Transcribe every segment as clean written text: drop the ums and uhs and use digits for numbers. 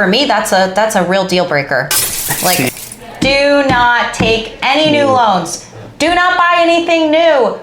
For me, that's a real deal breaker. Like, do not take any new loans. Do not buy anything new.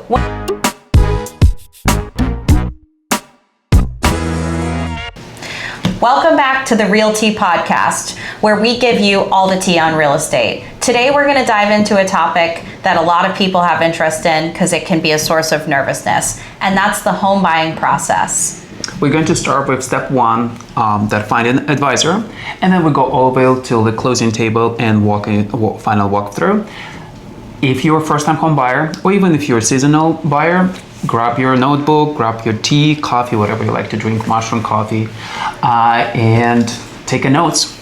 Welcome back to the RealT podcast, where we give you all the tea on real estate. Today, we're going to dive into a topic that a lot of people have interest in because it can be a source of nervousness, and that's the home buying process. We're going to start with step one, that find an advisor, and then we go all the way till the closing table and final walkthrough. If you're a first-time home buyer, or even if you're a seasonal buyer, grab your notebook, grab your tea, coffee, whatever you like to drink, mushroom coffee, and take a notes.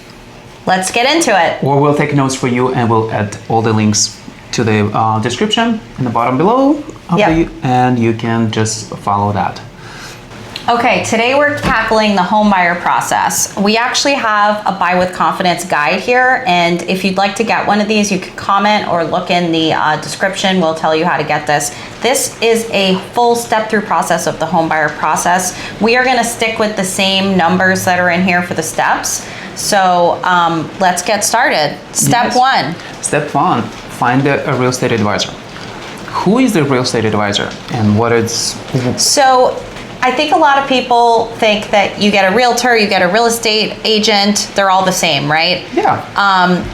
Let's get into it. Or we'll take notes for you, and we'll add all the links to the description in the bottom below, and you can just follow that. Okay, today we're tackling the home buyer process. We actually have a Buy with Confidence guide here, and if you'd like to get one of these, you can comment or look in the description. We'll tell you how to get this. This is a full step-through process of the home buyer process. We are gonna stick with the same numbers that are in here for the steps. So let's get started. Step one. Step one, find a real estate advisor. Who is the real estate advisor and what is... So, I think a lot of people think that you get a realtor, you get a real estate agent, they're all the same, right? Yeah.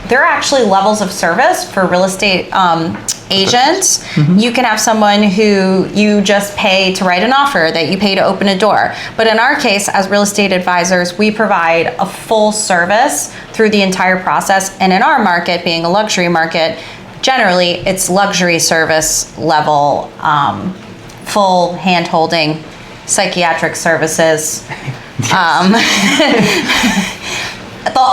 There are actually levels of service for real estate agents. Mm-hmm. You can have someone who you just pay to write an offer, that you pay to open a door. But in our case, as real estate advisors, we provide a full service through the entire process. And in our market, being a luxury market, generally it's luxury service level, full hand-holding, psychiatric services. The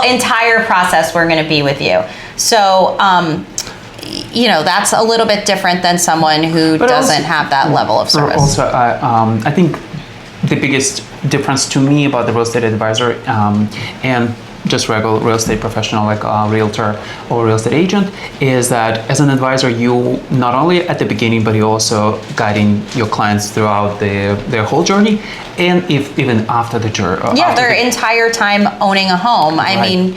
entire process we're going to be with you. So, that's a little bit different than someone who doesn't have that level of service. Also, I think the biggest difference to me about the real estate advisor and just regular real estate professional like a realtor or real estate agent is that as an advisor, you not only at the beginning, but you're also guiding your clients throughout their whole journey, and even after the journey. Yeah, their entire time owning a home. Right. I mean,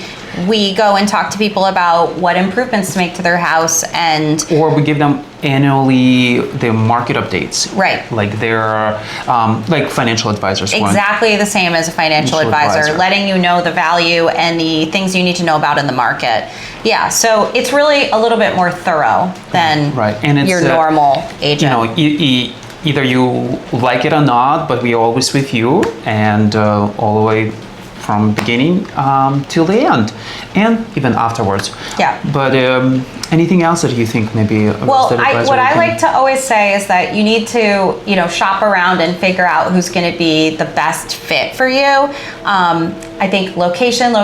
we go and talk to people about what improvements to make to their house, or we give them annually the market updates. Right. Like they're like financial advisors. Exactly the same as a financial advisor, letting you know the value and the things you need to know about in the market. Yeah, so it's really a little bit more thorough than and it's, your normal agent. Either you like it or not, but we're always with you, and all the way from beginning till the end, and even afterwards. Yeah. But anything else that you think maybe? What I like to always say is that you need to, shop around and figure out who's going to be the best fit for you. I think location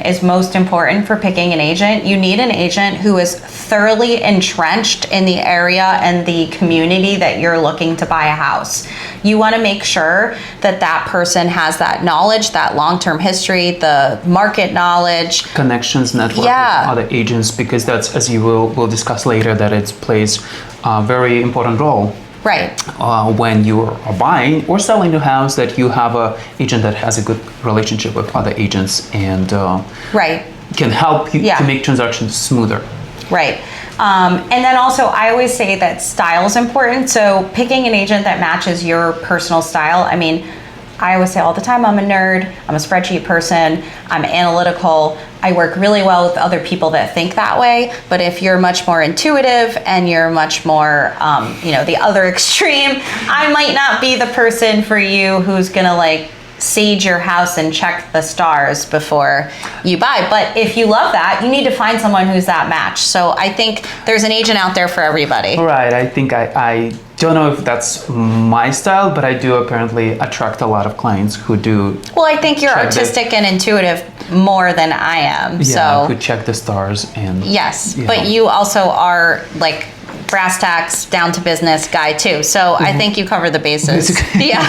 is most important for picking an agent. You need an agent who is thoroughly entrenched in the area and the community that you're looking to buy a house. You want to make sure that person has that knowledge, that long-term history, the market knowledge. Connections, network with other agents, because that's, as you will discuss later, that it plays a very important role. Right. When you are buying or selling a house, that you have an agent that has a good relationship with other agents and can help you to make transactions smoother. Right. And then also, I always say that style is important. So picking an agent that matches your personal style. I mean, I always say all the time, I'm a nerd, I'm a spreadsheet person, I'm analytical. I work really well with other people that think that way. But if you're much more intuitive and you're much more, the other extreme, I might not be the person for you who's gonna sage your house and check the stars before you buy. But if you love that, you need to find someone who's that match. So I think there's an agent out there for everybody. Right. I think I don't know if that's my style, but I do apparently attract a lot of clients who do. Well, I think you're artistic and intuitive more than I am. Yeah, who check the stars and. Yes, but you also are brass tacks, down to business guy too. So I think you cover the bases. Yeah.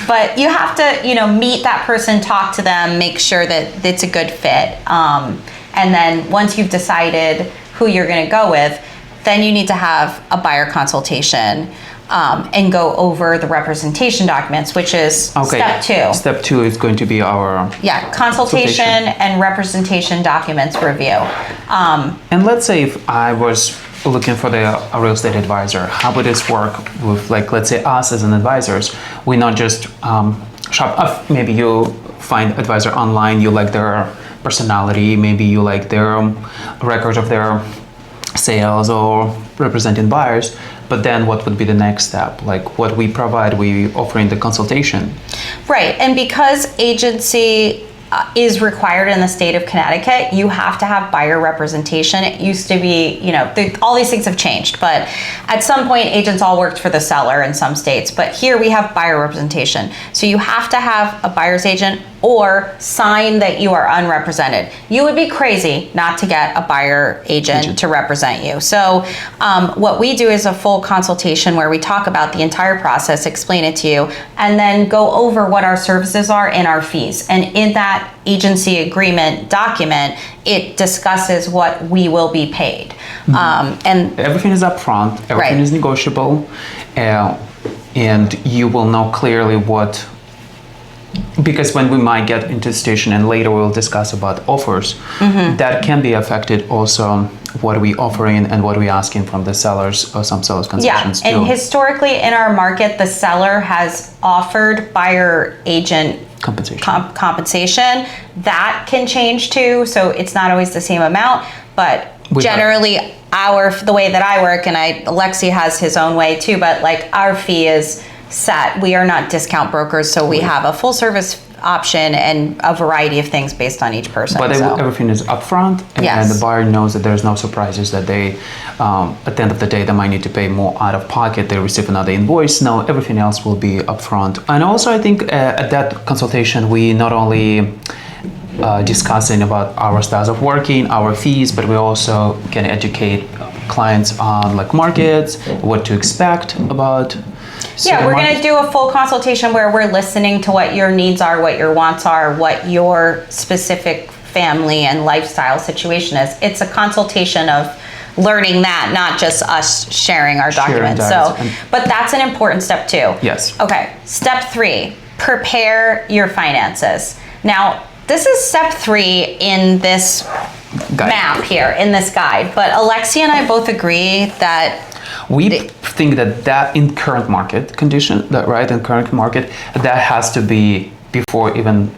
But you have to, meet that person, talk to them, make sure that it's a good fit. And then once you've decided who you're going to go with, then you need to have a buyer consultation. and go over the representation documents, which is step 2. Step 2 is going to be our consultation and representation documents review. And let's say if I was looking for a real estate advisor, how would this work with, like, let's say us as an advisors? We not just shop up. Maybe you find advisor online, you like their personality, maybe you like their record of their sales or representing buyers, but then what would be the next step? Like what we provide, we offering the consultation. Right, and because agency is required in the state of Connecticut, you have to have buyer representation. It used to be, all these things have changed, but at some point agents all worked for the seller in some states, but here we have buyer representation. So you have to have a buyer's agent or sign that you are unrepresented. You would be crazy not to get a buyer agent to represent you. So what we do is a full consultation where we talk about the entire process, explain it to you, and then go over what our services are and our fees. And in that agency agreement document, it discusses what we will be paid. And everything is upfront, everything is negotiable, and you will know clearly what. Because when we might get into the station and later we'll discuss about offers, that can be affected also what we offering and what we asking from the sellers or some sellers concessions too. And historically in our market, the seller has offered buyer agent compensation. That can change too, so it's not always the same amount, but generally the way that I work, and Alexey has his own way too, but like our fee is set. We are not discount brokers, so we have a full service option and a variety of things based on each person. But everything is upfront, and the buyer knows that there's no surprises that they, at the end of the day, they might need to pay more out of pocket. They receive another invoice. No, everything else will be upfront. And also, I think at that consultation, we not only discussing about our styles of working, our fees, but we also can educate clients on like markets, what to expect about. We're going to do a full consultation where we're listening to what your needs are, what your wants are, what your specific family and lifestyle situation is. It's a consultation of learning that, not just us sharing our documents. But that's an important step too. Yes. Okay. Step 3, prepare your finances. Now, this is step 3 in this map here, in this guide. But Alexey and I both agree that we think that in current market condition, in current market, that has to be before even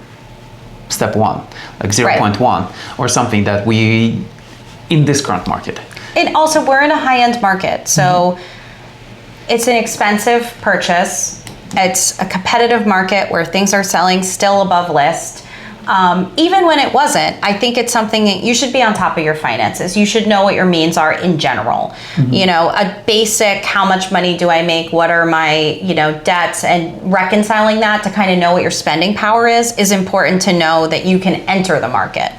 step 1, like 0.1 or something that we, in this current market. And also we're in a high-end market, so it's an expensive purchase. It's a competitive market where things are selling still above list. Even when it wasn't, I think it's something that you should be on top of your finances. You should know what your means are in general. A basic, how much money do I make? What are my, debts, and reconciling that to kind of know what your spending power is important to know that you can enter the market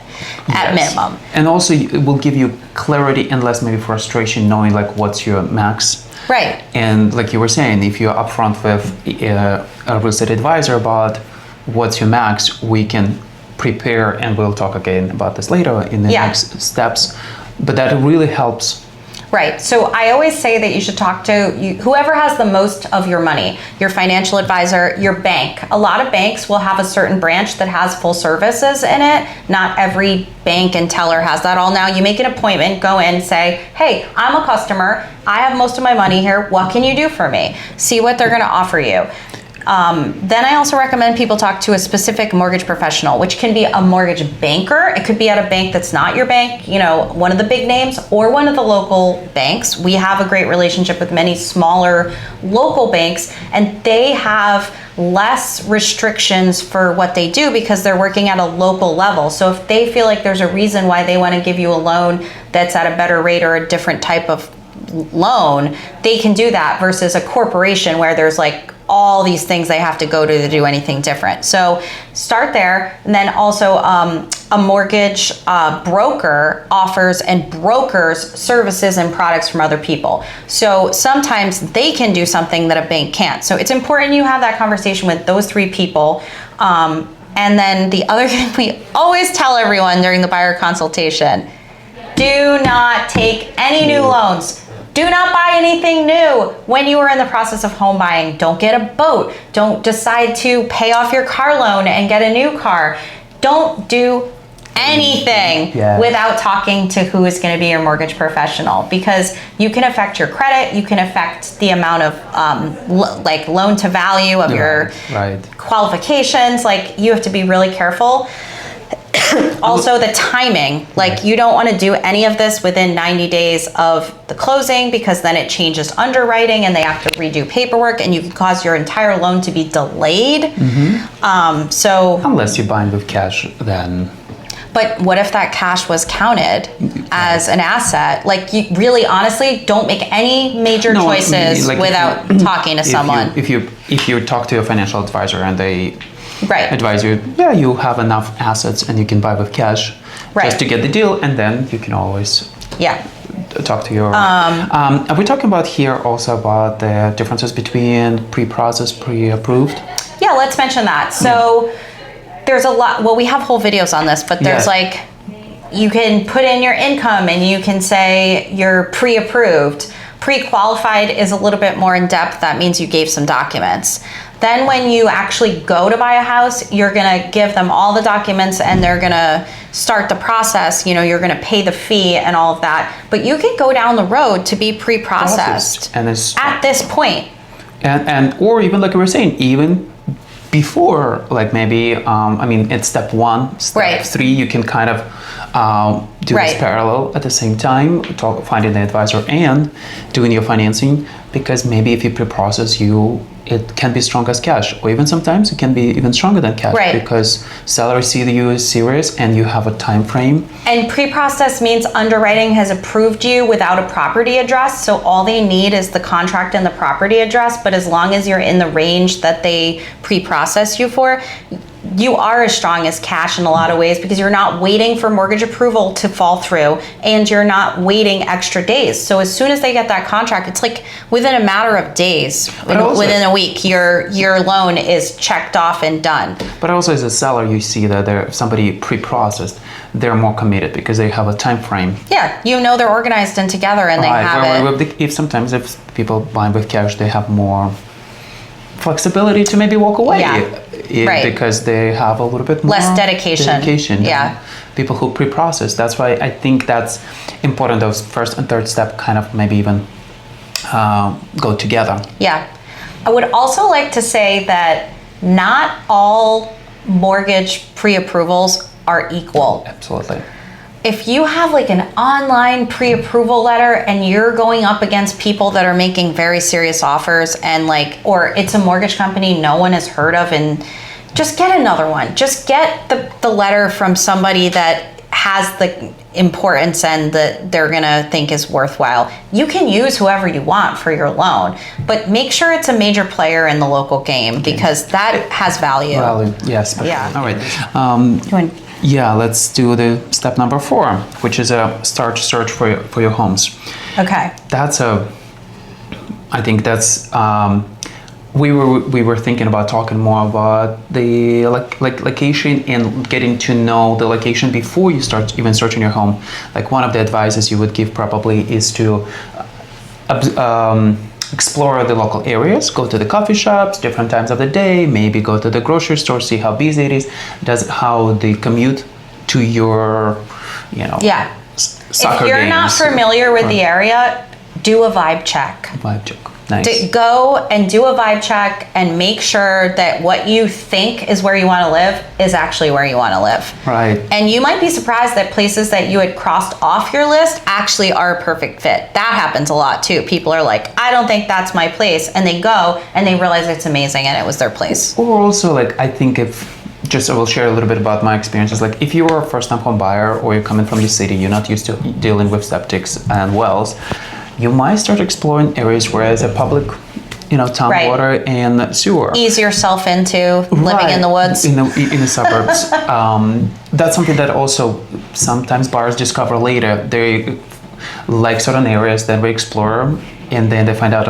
at minimum. And also it will give you clarity and less maybe frustration knowing like what's your max. Right. And like you were saying, if you're upfront with a real estate advisor about what's your max, we can prepare, and we'll talk again about this later in the next steps, but that really helps. Right. So I always say that you should talk to whoever has the most of your money, your financial advisor, your bank. A lot of banks will have a certain branch that has full services in it. Not every bank and teller has that all now. You make an appointment, go in, say, hey, I'm a customer. I have most of my money here. What can you do for me? See what they're going to offer you. Then I also recommend people talk to a specific mortgage professional, which can be a mortgage banker. It could be at a bank that's not your bank, one of the big names, or one of the local banks. We have a great relationship with many smaller local banks, and they have less restrictions for what they do because they're working at a local level. So if they feel like there's a reason why they want to give you a loan that's at a better rate or a different type of loan, they can do that versus a corporation where there's like all these things they have to go to do anything different. So start there. And then also a mortgage broker offers and brokers services and products from other people. So sometimes they can do something that a bank can't. So it's important you have that conversation with those 3 people. And then the other thing we always tell everyone during the buyer consultation, do not take any new loans. Do not buy anything new when you are in the process of home buying. Don't get a boat. Don't decide to pay off your car loan and get a new car. Don't do anything without talking to who is going to be your mortgage professional, because you can affect your credit, you can affect the amount of like loan to value of your qualifications. Like, you have to be really careful. Also, the timing, like you don't want to do any of this within 90 days of the closing, because then it changes underwriting and they have to redo paperwork, and you can cause your entire loan to be delayed. So unless you're buying with cash, then. But what if that cash was counted as an asset? Like, you really, honestly, don't make any major choices without talking to someone. If you talk to your financial advisor and they advise you, you have enough assets and you can buy with cash just to get the deal, and then you can always talk to your. Are we talking about here also about the differences between pre-processed, pre-approved? Yeah, let's mention that. So. There's a lot, well, we have whole videos on this, but there's like, you can put in your income and you can say you're pre-approved. Pre-qualified is a little bit more in depth. That means you gave some documents. Then when you actually go to buy a house, you're gonna give them all the documents and they're gonna start the process. You know, you're gonna pay the fee and all of that. But you can go down the road to be pre-processed at this point. And or even like we were saying, even before, like maybe, I mean, it's step 1, step 3, you can kind of do this parallel at the same time, finding the advisor and doing your financing, because maybe if you pre-process, it can be strong as cash, or even sometimes it can be even stronger than cash, because sellers see that you as serious and you have a time frame. And pre-process means underwriting has approved you without a property address, so all they need is the contract and the property address. But as long as you're in the range that they pre-process you for, you are as strong as cash in a lot of ways, because you're not waiting for mortgage approval to fall through and you're not waiting extra days. So as soon as they get that contract, it's like within a matter of days, within a week, your loan is checked off and done. But also as a seller, you see that if somebody pre-processed, they're more committed because they have a time frame. Yeah, you know they're organized and together and they have it. If people buy with cash, they have more flexibility to maybe walk away. Because they have a little bit more less dedication than people who pre-process. That's why I think that's important. Those first and third step kind of maybe even go together. I would also like to say that not all mortgage pre-approvals are equal. Absolutely. If you have like an online pre-approval letter and you're going up against people that are making very serious offers, and or it's a mortgage company no one has heard of, and just get another one. Just get the letter from somebody that has the importance and that they're gonna think is worthwhile. You can use whoever you want for your loan, but make sure it's a major player in the local game, because that has value. Yes. All right. Let's do the step number 4, which is a start search for your homes. Okay. I think that's we were thinking about talking more about the location and getting to know the location before you start even searching your home. Like, one of the advices you would give probably is to explore the local areas, go to the coffee shops, different times of the day, maybe go to the grocery store, see how busy it is, how the commute to your, soccer If you're games. not familiar with the area, do a vibe check. Nice. Go and do a vibe check and make sure that what you think is where you want to live is actually where you want to live. Right. And you might be surprised that places that you had crossed off your list actually are a perfect fit. That happens a lot too. People are like, I don't think that's my place. And they go and they realize it's amazing and it was their place. Or also, I think I will share a little bit about my experiences. Like, if you're a first-time home buyer or you're coming from the city, you're not used to dealing with septics and wells, you might start exploring areas where there's a public, town water and sewer. Ease yourself into living in the woods. In the suburbs. That's something that also sometimes buyers discover later. They like certain areas that we explore, and then they find out,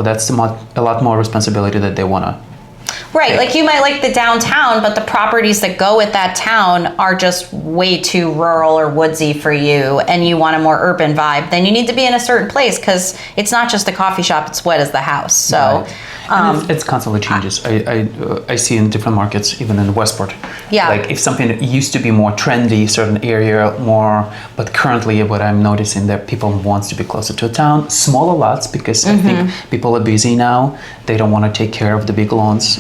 that's a lot more responsibility that they want to Right, like you might like the downtown, but the properties that go with that town are just way too rural or woodsy for you, and you want a more urban vibe, then you need to be in a certain place, because it's not just the coffee shop, it's what is the house. So Right. And it's constantly changes. I see in different markets, even in Westport. Yeah. Like if something used to be more trendy, certain area more, but currently what I'm noticing that people wants to be closer to a town, smaller lots, because I think people are busy now. They don't want to take care of the big lawns,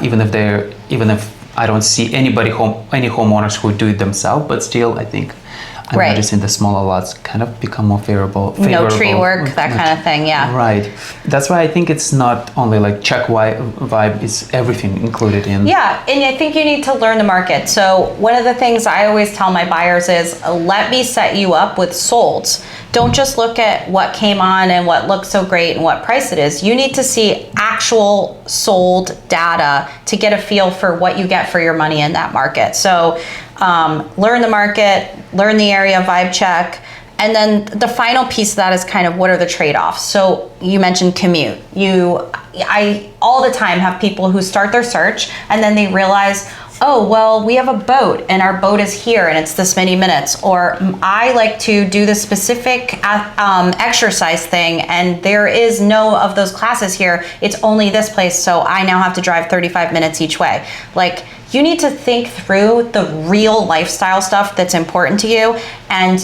even if I don't see any homeowners who do it themselves, but still I think I'm Right. noticing the smaller lots kind of become more favorable. no tree work, that kind of thing, yeah. Right. That's why I think it's not only like check vibe, it's everything included in. Yeah, and I think you need to learn the market. So one of the things I always tell my buyers is, let me set you up with solds. Don't just look at what came on and what looks so great and what price it is. You need to see actual sold data to get a feel for what you get for your money in that market. So learn the market, learn the area, vibe check. And then the final piece of that is kind of what are the trade-offs. So you mentioned commute. I all the time have people who start their search and then they realize, oh, well, we have a boat and our boat is here and it's this many minutes. Or I like to do the specific exercise thing and there is no of those classes here. It's only this place, so I now have to drive 35 minutes each way. Like, you need to think through the real lifestyle stuff that's important to you and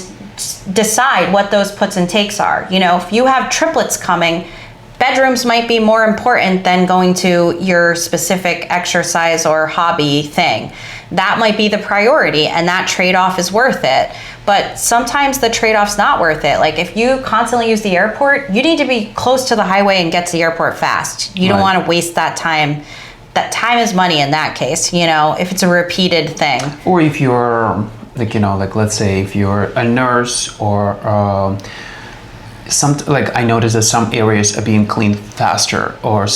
decide what those puts and takes are. You know, if you have triplets coming, bedrooms might be more important than going to your specific exercise or hobby thing. That might be the priority and that trade-off is worth it. But sometimes the trade-off's not worth it. Like if you constantly use the airport, you need to be close to the highway and get to the airport fast. You don't want to waste that time. That time is money in that case, you know, if it's a repeated thing. Or if you're like, you know, like let's say if you're a nurse or like I noticed that some areas are being cleaned faster, or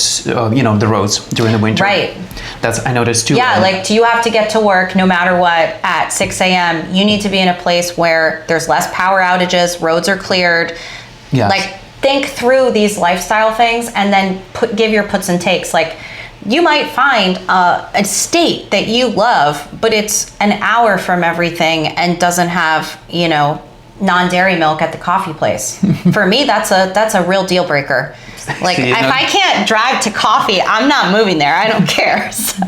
you know, the roads during the winter. Right. That's I noticed too. Yeah, like do you have to get to work no matter what at 6 a.m.? You need to be in a place where there's less power outages, roads are cleared. Yes. Like think through these lifestyle things and then give your puts and takes. Like you might find a state that you love, but it's an hour from everything and doesn't have, you know, non-dairy milk at the coffee place. For me, that's a real deal breaker. Like if I can't drive to coffee, I'm not moving there. I don't care. So,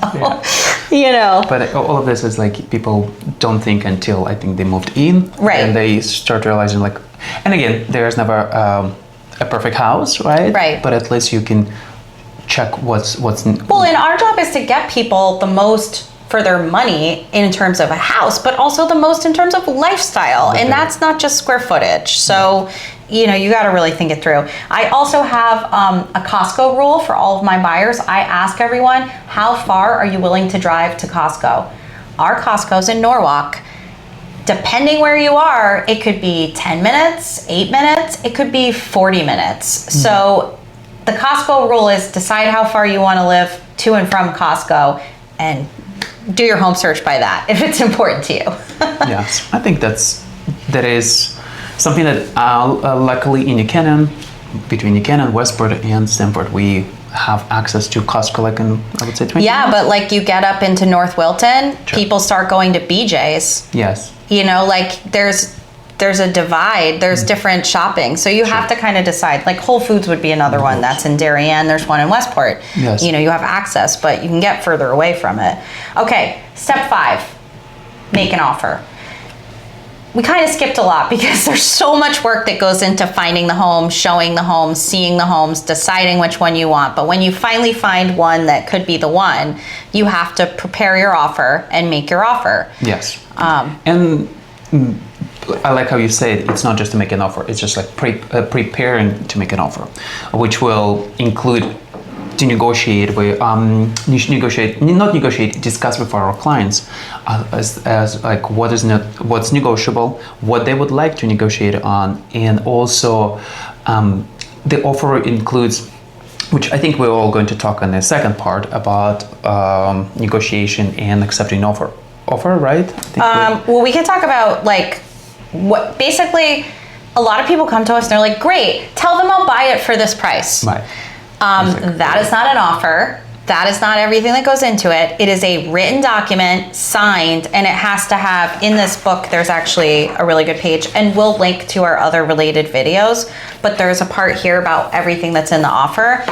you know. But all of this is like people don't think until I think they moved in. Right. And they start realizing like, and again, there's never a perfect house, right? Right. But at least you can check what's. Well, and our job is to get people the most for their money in terms of a house, but also the most in terms of lifestyle. And that's not just square footage. So, you know, you got to really think it through. I also have a Costco rule for all of my buyers. I ask everyone, how far are you willing to drive to Costco? Our Costco's in Norwalk. Depending where you are, it could be 10 minutes, 8 minutes, it could be 40 minutes. Mm-hmm. So the Costco rule is decide how far you want to live to and from Costco and do your home search by that if it's important to you. Yes, I think that is something that luckily in New Canaan, between New Canaan, Westport, and Stamford, we have access to Costco like in, I would say, 20 minutes. But like you get up into North Wilton, people start going to BJ's. Yes. You know, like there's a divide, there's different shopping. So you have to kind of decide, like Whole Foods would be another one that's in Darien, there's one in Westport. Yes. You know, you have access, but you can get further away from it. Okay, step 5, make an offer. We kind of skipped a lot because there's so much work that goes into finding the home, showing the home, seeing the homes, deciding which one you want. But when you finally find one that could be the one, you have to prepare your offer and make your offer. Yes. And I like how you say it's not just to make an offer, it's just like preparing to make an offer, which will include to negotiate with discuss with our clients as like what's negotiable, what they would like to negotiate on, and also the offer includes, which I think we're all going to talk in the second part about negotiation and accepting offer, right? Well, we can talk about like what basically a lot of people come to us and they're like, great, tell them I'll buy it for this price. Right. That is not an offer. That is not everything that goes into it. It is a written document, signed, and it has to have, in this book, there's actually a really good page, and we'll link to our other related videos, but there's a part here about everything that's in the offer.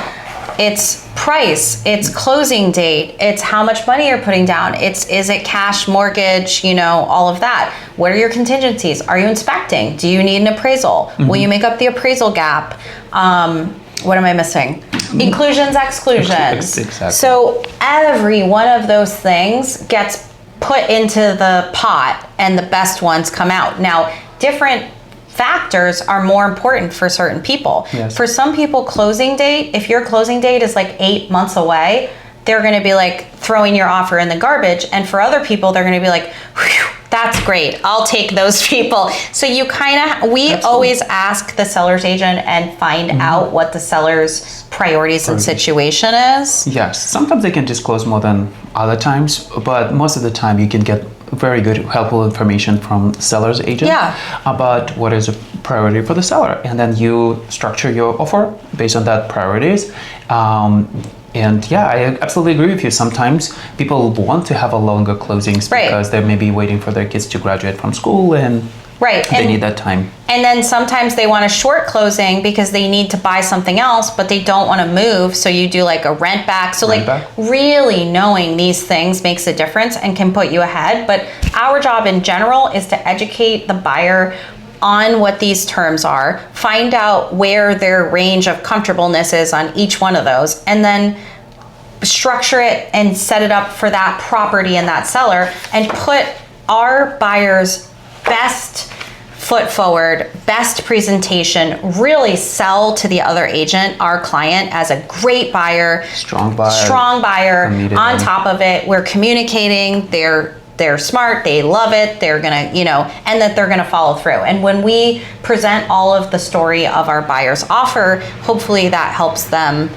It's price, it's closing date, it's how much money you're putting down, is it cash, mortgage, all of that. What are your contingencies? Are you inspecting? Do you need an appraisal? Will you make up the appraisal gap? What am I missing? Inclusions, exclusions. Exactly. So every one of those things gets put into the pot and the best ones come out. Now, different factors are more important for certain people. Yes. For some people, closing date, if your closing date is like 8 months away, they're going to be like throwing your offer in the garbage. And for other people, they're going to be like, whew, that's great. I'll take those people. So you we always ask the seller's agent and find out what the seller's priorities and situation is. Yes, sometimes they can disclose more than other times, but most of the time you can get very good, helpful information from seller's agent about what is a priority for the seller. And then you structure your offer based on that priorities. And yeah, I absolutely agree with you. Sometimes people want to have a longer closings because they may be waiting for their kids to graduate from school and they need that time. And then sometimes they want a short closing because they need to buy something else, but they don't want to move. So you do like a rent back. So really knowing these things makes a difference and can put you ahead. But our job in general is to educate the buyer on what these terms are, find out where their range of comfortableness is on each one of those, and then structure it and set it up for that property and that seller, and put our buyers' best foot forward, best presentation, really sell to the other agent, our client, as a great buyer, strong buyer, on top of it. We're communicating, they're smart, they love it, they're gonna, and that they're gonna follow through. And when we present all of the story of our buyer's offer, hopefully that helps them,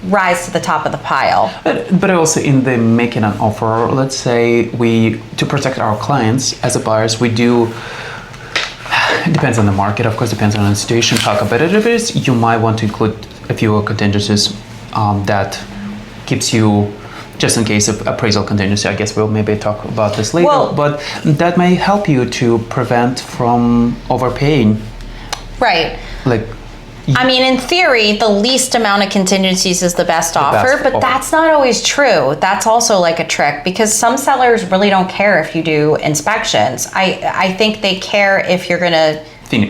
rise to the top of the pile. But also in the making an offer, let's say to protect our clients as a buyers, we do, it depends on the market, of course, depends on the situation, how competitive it is. You might want to include a few contingencies that keeps you, just in case of appraisal contingency. I guess we'll maybe talk about this later, but that may help you to prevent from overpaying. Right. In theory, the least amount of contingencies is the best offer, but that's not always true. That's also like a trick, because some sellers really don't care if you do inspections. I think they care if you're going to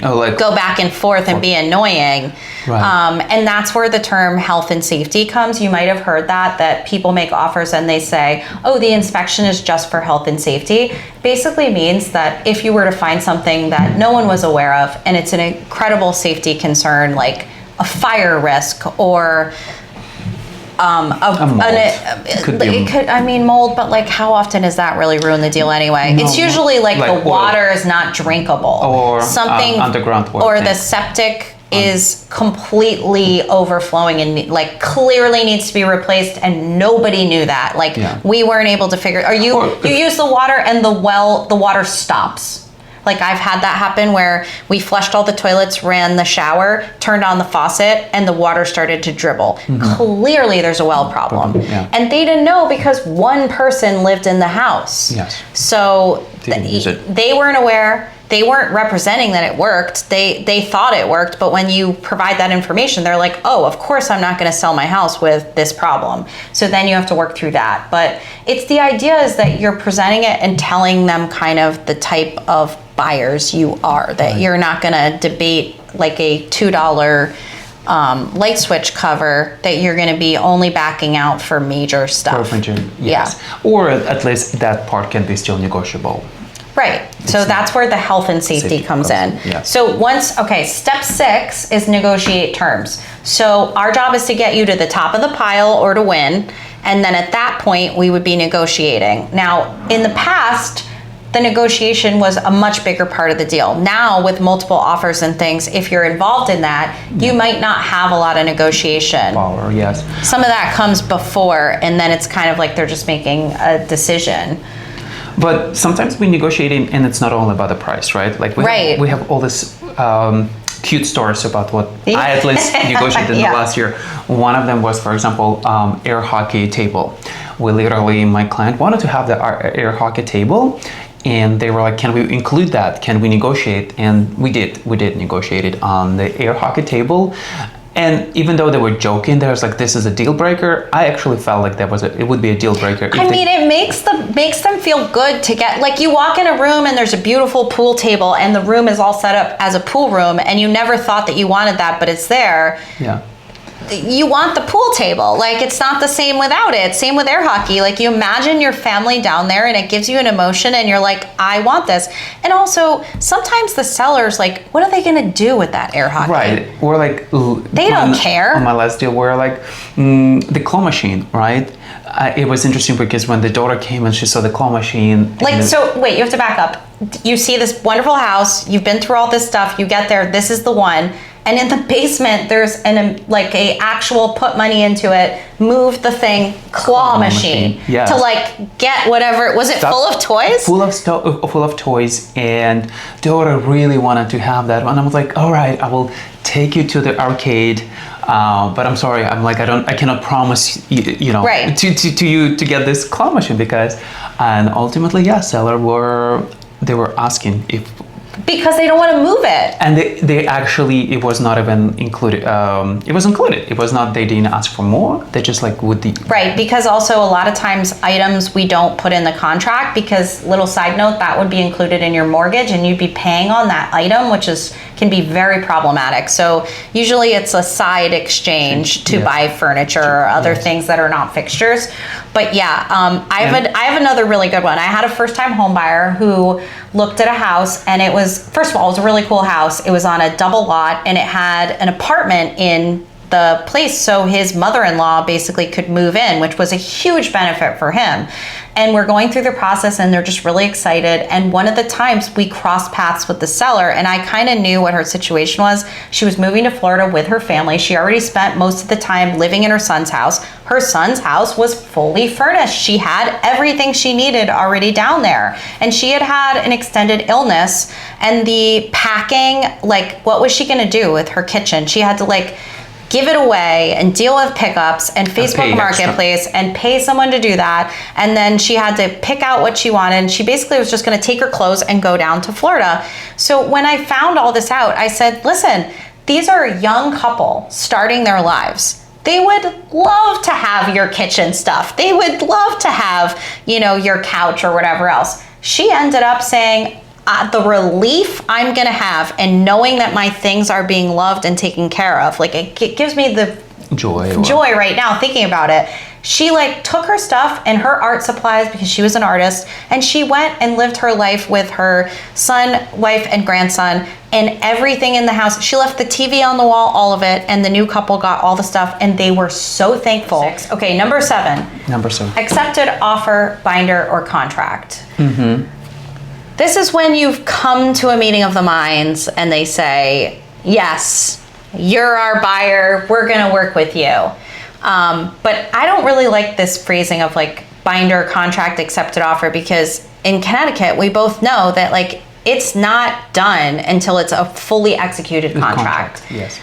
go back and forth and be annoying. Right. And that's where the term health and safety comes. You might have heard that people make offers and they say, oh, the inspection is just for health and safety. Basically means that if you were to find something that no one was aware of and it's an incredible safety concern, like a fire risk or mold, but how often does that really ruin the deal anyway? It's usually the water is not drinkable, or something underground water, or the septic is completely overflowing and clearly needs to be replaced, and nobody knew that. We weren't able to figure. You use the water and the water stops. I've had that happen where we flushed all the toilets, ran the shower, turned on the faucet, and the water started to dribble. Mm-hmm. Clearly there's a well problem. Yeah. And they didn't know because one person lived in the house. Yes. So they weren't aware. They weren't representing that it worked. They thought it worked, but when you provide that information, they're like, oh, of course I'm not going to sell my house with this problem. So then you have to work through that. But it's the idea is that you're presenting it and telling them kind of the type of buyers you are, that you're not going to debate a $2 light switch cover, that you're going to be only backing out for major stuff. Yes. Yeah. Or at least that part can be still negotiable. Right. So that's where the health and safety comes in. Yes. So step 6 is negotiate terms. So our job is to get you to the top of the pile or to win. And then at that point, we would be negotiating. Now, in the past, the negotiation was a much bigger part of the deal. Now, with multiple offers and things, if you're involved in that, you might not have a lot of negotiation. Power, yes. Some of that comes before, and then it's kind of like they're just making a decision. But sometimes we negotiate and it's not only about the price, right? We have all this cute stories about what I at least negotiated in the last year. One of them was, for example, air hockey table. My client wanted to have the air hockey table, and they were like, can we include that? Can we negotiate? And we did negotiate it on the air hockey table. And even though they were joking, there was like, this is a deal breaker, I actually felt like it would be a deal breaker. It makes them feel good to get, like, you walk in a room and there's a beautiful pool table and the room is all set up as a pool room and you never thought that you wanted that, but it's there. Yeah. You want the pool table. Like, it's not the same without it. Same with air hockey. Like, you imagine your family down there and it gives you an emotion and you're like, I want this. And also, sometimes the sellers, like, what are they going to do with that air hockey? Right. We're like... They don't care. On my last deal, we're like, the claw machine, right? It was interesting because when the daughter came and she saw the claw machine... So, wait, you have to back up. You see this wonderful house. You've been through all this stuff. You get there. This is the one. And in the basement, there's a actual put money into it, move the thing, claw machine. Yes. To like get whatever. Was it full of toys? Full of toys, and daughter really wanted to have that one. I was like, all right, I will take you to the arcade. But I'm sorry, I cannot promise you know, right. to you to get this claw machine and ultimately, seller they were asking if. Because they don't want to move it. And they actually, it was not even included. It was included. It was not, they didn't ask for more. They just like would the... Right, because also a lot of times items we don't put in the contract because, little side note, that would be included in your mortgage and you'd be paying on that item, which can be very problematic. So usually it's a side exchange to buy furniture or other things that are not fixtures. But I have another really good one. I had a first-time home buyer who looked at a house, and it was, first of all, it was a really cool house. It was on a double lot, and it had an apartment in the place, so his mother-in-law basically could move in, which was a huge benefit for him. And we're going through the process and they're just really excited. And one of the times we crossed paths with the seller, and I kind of knew what her situation was. She was moving to Florida with her family. She already spent most of the time living in her son's house. Her son's house was fully furnished. She had everything she needed already down there. And she had had an extended illness, and the packing, like, what was she gonna do with her kitchen? She had to like give it away and deal with pickups and Facebook Marketplace and pay someone to do that. And then she had to pick out what she wanted. She basically was just gonna take her clothes and go down to Florida. So when I found all this out, I said, listen, these are a young couple starting their lives. They would love to have your kitchen stuff. They would love to have, your couch or whatever else. She ended up saying, the relief I'm gonna have and knowing that my things are being loved and taken care of, like it gives me the joy right now thinking about it. She like took her stuff and her art supplies because she was an artist, and she went and lived her life with her son, wife, and grandson, and everything in the house. She left the TV on the wall, all of it, and the new couple got all the stuff, and they were so thankful. Okay, number seven. Accepted offer, binder, or contract. Mm-hmm. This is when you've come to a meeting of the minds and they say, yes, you're our buyer, we're gonna work with you. But I don't really like this phrasing of like binder, contract, accepted offer, because in Connecticut, we both know that like it's not done until it's a fully executed contract. Yes.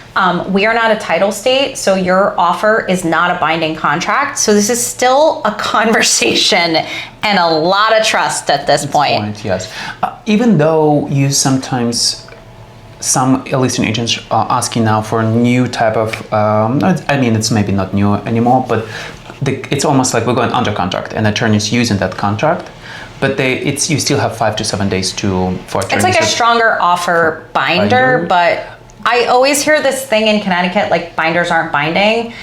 We are not a title state, so your offer is not a binding contract. So this is still a conversation and a lot of trust at this point. Yes. Even though you sometimes, some listing agents are asking now for a new type of, it's maybe not new anymore, but it's almost like we're going under contract and attorneys using that contract. But you still have 5 to 7 days for attorneys. It's like a stronger offer binder, but I always hear this thing in Connecticut, like binders aren't binding.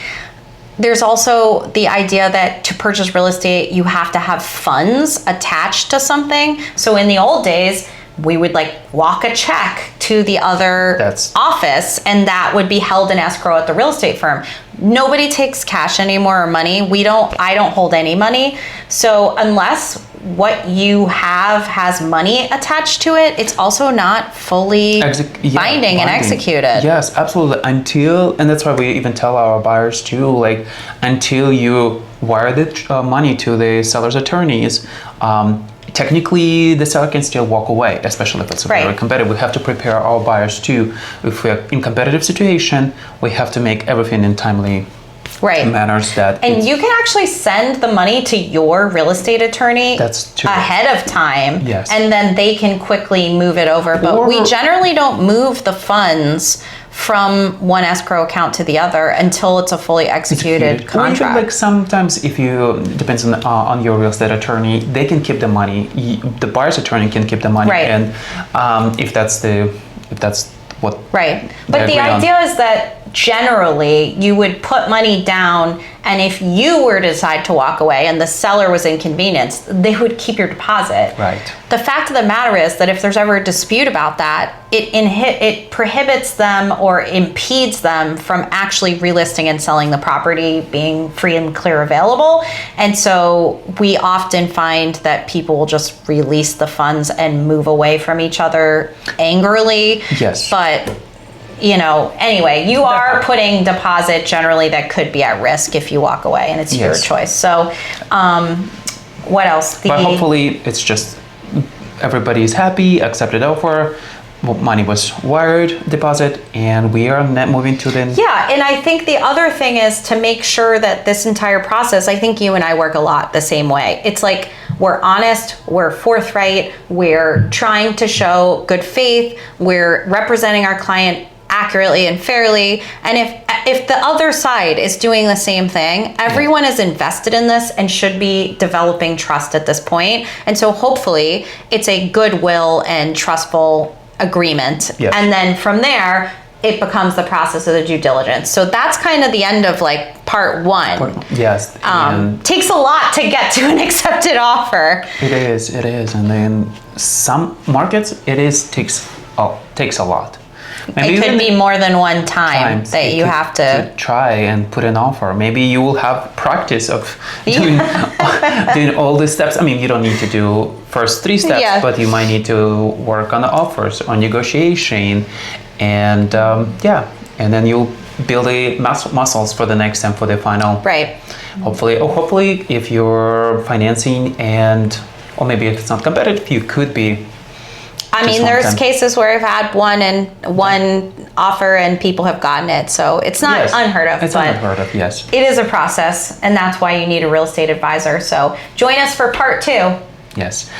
There's also the idea that to purchase real estate, you have to have funds attached to something. So in the old days, we would like walk a check to the other office, and that would be held in escrow at the real estate firm. Nobody takes cash anymore or money. I don't hold any money. So unless what you have has money attached to it, it's also not fully binding and executed. Yes, absolutely. And that's why we even tell our buyers too, like, until you wire the money to the seller's attorneys, technically the seller can still walk away, especially if it's very competitive. We have to prepare our buyers too. If we're in competitive situation, we have to make everything in timely manners that. And you can actually send the money to your real estate attorney ahead of time. Yes. And then they can quickly move it over. But we generally don't move the funds from one escrow account to the other until it's a fully executed contract. Or even like sometimes if you, depends on your real estate attorney, they can keep the money. The buyer's attorney can keep the money. And if that's what. Right. But the idea is that generally you would put money down, and if you were to decide to walk away and the seller was inconvenienced, they would keep your deposit. Right. The fact of the matter is that if there's ever a dispute about that, it prohibits them or impedes them from actually relisting and selling the property, being free and clear available. And so we often find that people will just release the funds and move away from each other angrily. Yes. But anyway, you are putting deposit generally that could be at risk if you walk away, and it's your choice. So, what else? But hopefully it's just everybody's happy, accepted offer, money was wired, deposit, and we are moving to the... Yeah, and I think the other thing is to make sure that this entire process, I think you and I work a lot the same way. It's like we're honest, we're forthright, we're trying to show good faith, we're representing our client accurately and fairly, and if the other side is doing the same thing, everyone is invested in this and should be developing trust at this point. And so hopefully it's a goodwill and trustful agreement. And then from there it becomes the process of the due diligence. So that's kind of the end of like part one. Takes a lot to get to an accepted offer. It is, and then some markets takes a lot. Maybe it could be more than one time that you have to try and put an offer. Maybe you will have practice of doing all the steps. I mean, you don't need to do first 3 steps, but you might need to work on the offers, on negotiation, and and then you'll build the muscles for the next time for the final. Right. Hopefully, if you're financing or maybe if it's not competitive, you could be. I mean, there's cases where I've had one offer and people have gotten it. So it's not unheard of. It's unheard of, yes. It is a process, and that's why you need a real estate advisor. So join us for part 2. Yes.